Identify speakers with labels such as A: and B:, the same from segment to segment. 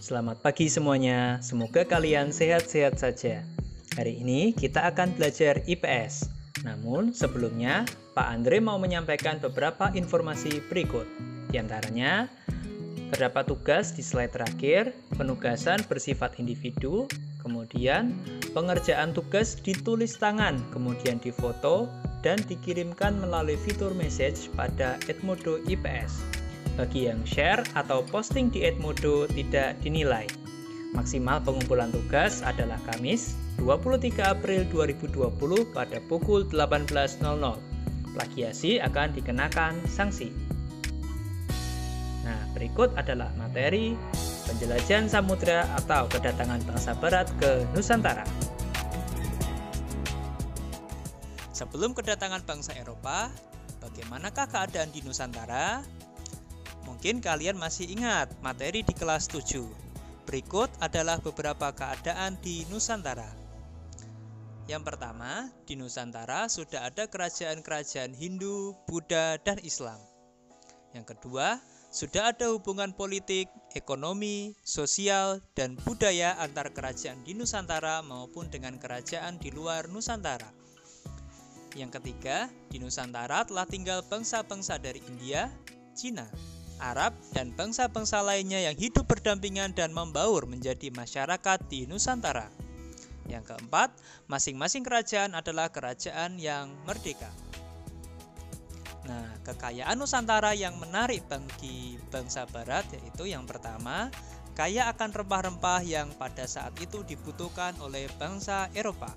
A: Selamat pagi semuanya, semoga kalian sehat-sehat saja. Hari ini kita akan belajar IPS. Namun sebelumnya, Pak Andre mau menyampaikan beberapa informasi berikut. Di antaranya, terdapat tugas di slide terakhir, penugasan bersifat individu, kemudian pengerjaan tugas ditulis tangan, kemudian difoto, dan dikirimkan melalui fitur message pada Edmodo IPS. Bagi yang share atau posting di Edmodo tidak dinilai. Maksimal pengumpulan tugas adalah Kamis 23 April 2020 pada pukul 18.00. Plagiasi akan dikenakan sanksi. Nah, berikut adalah materi penjelajahan samudra atau kedatangan bangsa barat ke Nusantara. Sebelum kedatangan bangsa Eropa, bagaimanakah keadaan di Nusantara? Mungkin kalian masih ingat materi di kelas 7. Berikut adalah beberapa keadaan di Nusantara. Yang pertama, di Nusantara sudah ada kerajaan-kerajaan Hindu, Buddha, dan Islam. Yang kedua, sudah ada hubungan politik, ekonomi, sosial, dan budaya antar kerajaan di Nusantara maupun dengan kerajaan di luar Nusantara. Yang ketiga, di Nusantara telah tinggal bangsa-bangsa dari India, Cina, Arab, dan bangsa-bangsa lainnya yang hidup berdampingan dan membaur menjadi masyarakat di Nusantara. Yang keempat, masing-masing kerajaan adalah kerajaan yang merdeka. Nah, kekayaan Nusantara yang menarik bagi bangsa barat yaitu yang pertama, kaya akan rempah-rempah yang pada saat itu dibutuhkan oleh bangsa Eropa.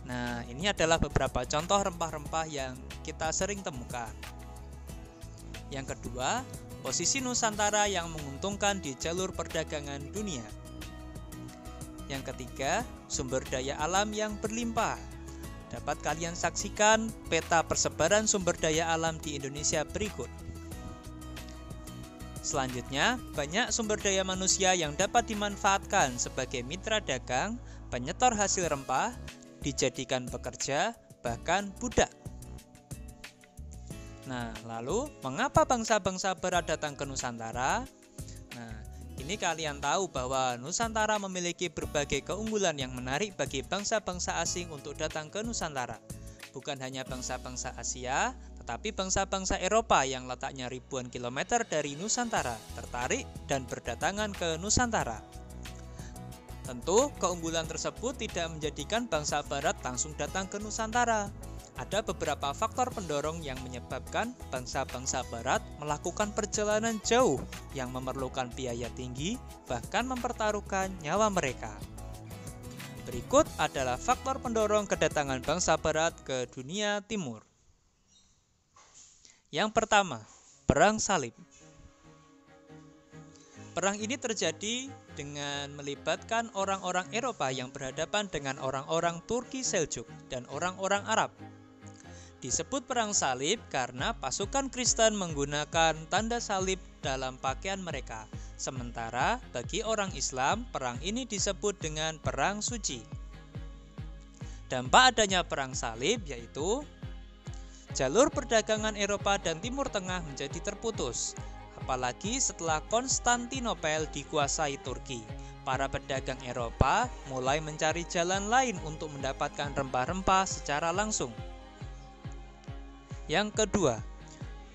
A: Nah, ini adalah beberapa contoh rempah-rempah yang kita sering temukan. Yang kedua, posisi Nusantara yang menguntungkan di jalur perdagangan dunia. Yang ketiga, sumber daya alam yang berlimpah. Dapat kalian saksikan peta persebaran sumber daya alam di Indonesia berikut. Selanjutnya, banyak sumber daya manusia yang dapat dimanfaatkan sebagai mitra dagang, penyetor hasil rempah, dijadikan pekerja, bahkan budak. Nah, lalu mengapa bangsa-bangsa barat datang ke Nusantara? Nah, ini kalian tahu bahwa Nusantara memiliki berbagai keunggulan yang menarik bagi bangsa-bangsa asing untuk datang ke Nusantara. Bukan hanya bangsa-bangsa Asia, tetapi bangsa-bangsa Eropa yang letaknya ribuan kilometer dari Nusantara tertarik dan berdatangan ke Nusantara. Tentu, keunggulan tersebut tidak menjadikan bangsa barat langsung datang ke Nusantara. Ada beberapa faktor pendorong yang menyebabkan bangsa-bangsa barat melakukan perjalanan jauh yang memerlukan biaya tinggi, bahkan mempertaruhkan nyawa mereka. Berikut adalah faktor pendorong kedatangan bangsa barat ke dunia timur. Yang pertama, Perang Salib. Perang ini terjadi dengan melibatkan orang-orang Eropa yang berhadapan dengan orang-orang Turki Seljuk dan orang-orang Arab. Disebut Perang Salib karena pasukan Kristen menggunakan tanda salib dalam pakaian mereka. Sementara bagi orang Islam, perang ini disebut dengan Perang Suci. Dampak adanya Perang Salib yaitu jalur perdagangan Eropa dan Timur Tengah menjadi terputus. Apalagi setelah Konstantinopel dikuasai Turki, para pedagang Eropa mulai mencari jalan lain untuk mendapatkan rempah-rempah secara langsung. Yang kedua,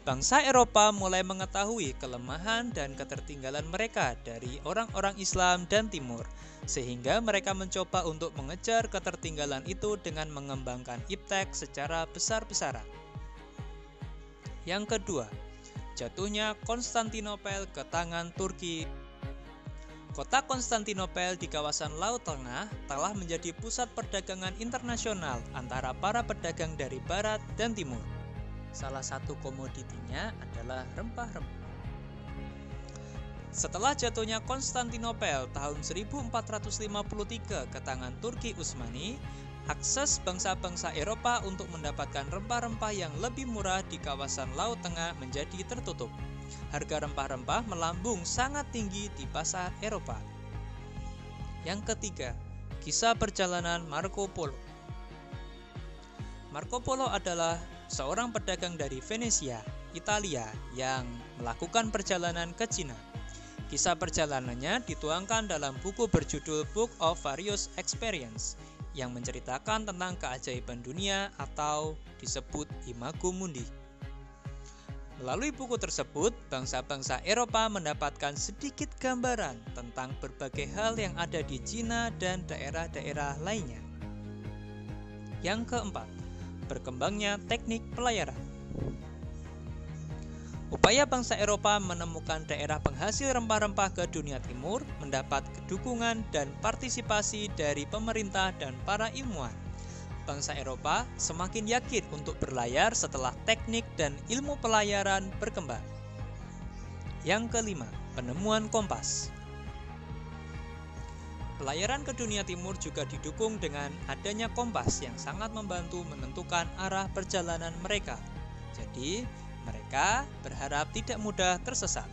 A: bangsa Eropa mulai mengetahui kelemahan dan ketertinggalan mereka dari orang-orang Islam dan Timur, sehingga mereka mencoba untuk mengejar ketertinggalan itu dengan mengembangkan iptek secara besar-besaran. Yang kedua, jatuhnya Konstantinopel ke tangan Turki. Kota Konstantinopel di kawasan Laut Tengah telah menjadi pusat perdagangan internasional antara para pedagang dari barat dan timur. Salah satu komoditinya adalah rempah-rempah. Setelah jatuhnya Konstantinopel tahun 1453 ke tangan Turki Utsmani, akses bangsa-bangsa Eropa untuk mendapatkan rempah-rempah yang lebih murah di kawasan Laut Tengah menjadi tertutup. Harga rempah-rempah melambung sangat tinggi di pasar Eropa. Yang ketiga, kisah perjalanan Marco Polo. Marco Polo adalah seorang pedagang dari Venesia, Italia, yang melakukan perjalanan ke Cina. Kisah perjalanannya dituangkan dalam buku berjudul Book of Various Experience yang menceritakan tentang keajaiban dunia atau disebut Imago Mundi. Melalui buku tersebut, bangsa-bangsa Eropa mendapatkan sedikit gambaran tentang berbagai hal yang ada di Cina dan daerah-daerah lainnya. Yang keempat, berkembangnya teknik pelayaran. Upaya bangsa Eropa menemukan daerah penghasil rempah-rempah ke dunia timur mendapat dukungan dan partisipasi dari pemerintah dan para ilmuwan. Bangsa Eropa semakin yakin untuk berlayar setelah teknik dan ilmu pelayaran berkembang. Yang kelima, penemuan kompas. Pelayaran ke dunia timur juga didukung dengan adanya kompas yang sangat membantu menentukan arah perjalanan mereka. Jadi, mereka berharap tidak mudah tersesat.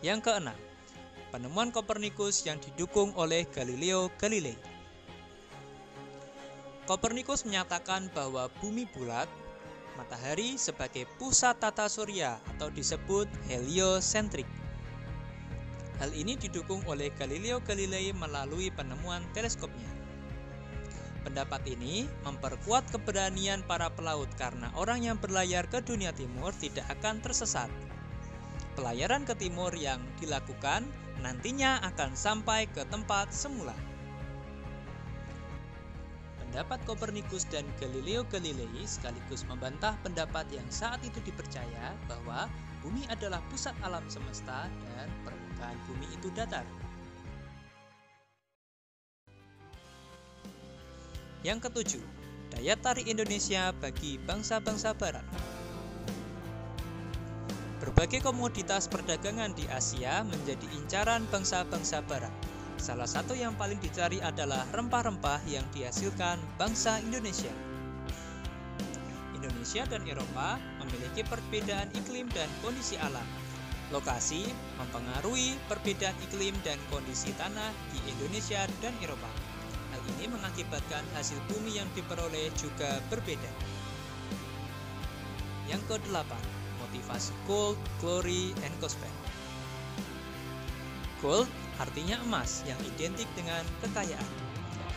A: Yang keenam, penemuan Kopernikus yang didukung oleh Galileo Galilei. Kopernikus menyatakan bahwa bumi bulat, matahari sebagai pusat tata surya atau disebut heliosentrik. Hal ini didukung oleh Galileo Galilei melalui penemuan teleskopnya. Pendapat ini memperkuat keberanian para pelaut karena orang yang berlayar ke dunia timur tidak akan tersesat. Pelayaran ke timur yang dilakukan nantinya akan sampai ke tempat semula. Pendapat Kopernikus dan Galileo Galilei sekaligus membantah pendapat yang saat itu dipercaya bahwa bumi adalah pusat alam semesta dan permukaan bumi itu datar. Yang ketujuh, daya tarik Indonesia bagi bangsa-bangsa barat. Berbagai komoditas perdagangan di Asia menjadi incaran bangsa-bangsa barat. Salah satu yang paling dicari adalah rempah-rempah yang dihasilkan bangsa Indonesia. Indonesia dan Eropa memiliki perbedaan iklim dan kondisi alam. Lokasi mempengaruhi perbedaan iklim dan kondisi tanah di Indonesia dan Eropa. Hal ini mengakibatkan hasil bumi yang diperoleh juga berbeda. Yang kedelapan, motivasi gold, glory, and gospel. Gold artinya emas yang identik dengan kekayaan.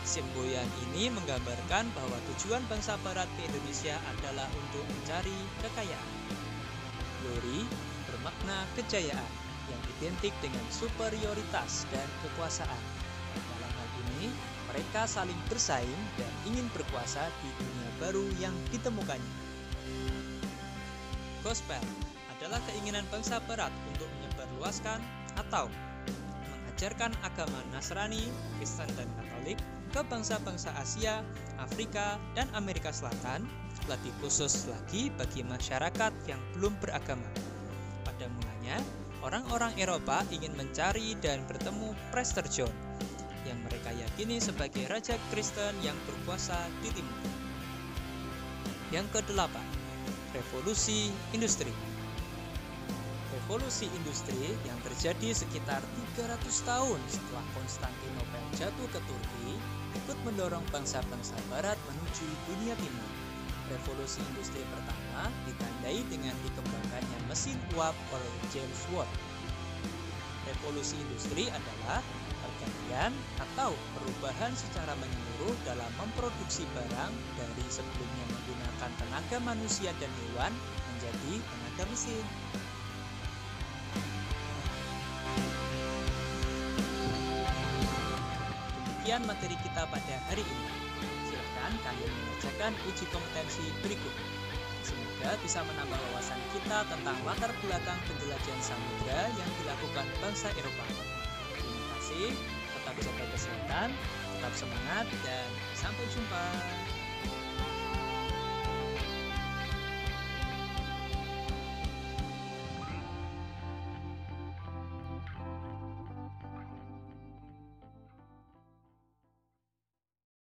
A: Semboyan ini menggambarkan bahwa tujuan bangsa barat ke Indonesia adalah untuk mencari kekayaan. Glory bermakna kejayaan yang identik dengan superioritas dan kekuasaan. Dalam hal ini, mereka saling bersaing dan ingin berkuasa di dunia baru yang ditemukannya. Gospel adalah keinginan bangsa barat untuk menyebarluaskan atau mengajarkan agama Nasrani, Kristen, dan Katolik ke bangsa-bangsa Asia, Afrika, dan Amerika Selatan, lebih khusus lagi bagi masyarakat yang belum beragama. Pada mulanya, orang-orang Eropa ingin mencari dan bertemu Prester John, yang mereka yakini sebagai raja Kristen yang berkuasa di timur. Yang kedelapan, revolusi industri. Revolusi industri yang terjadi sekitar 300 tahun setelah Konstantinopel jatuh ke Turki ikut mendorong bangsa-bangsa barat menuju dunia timur. Revolusi industri pertama ditandai dengan dikembangkannya mesin uap oleh James Watt. Revolusi industri adalah pergantian atau perubahan secara menyeluruh dalam memproduksi barang dari sebelumnya menggunakan tenaga manusia dan hewan menjadi tenaga mesin. Demikian materi kita pada hari ini. Silakan kalian mengerjakan uji kompetensi berikut. Semoga bisa menambah wawasan kita tentang latar belakang penjelajahan samudra yang dilakukan bangsa Eropa. Terima kasih, tetap jaga kesehatan, tetap semangat, dan sampai jumpa.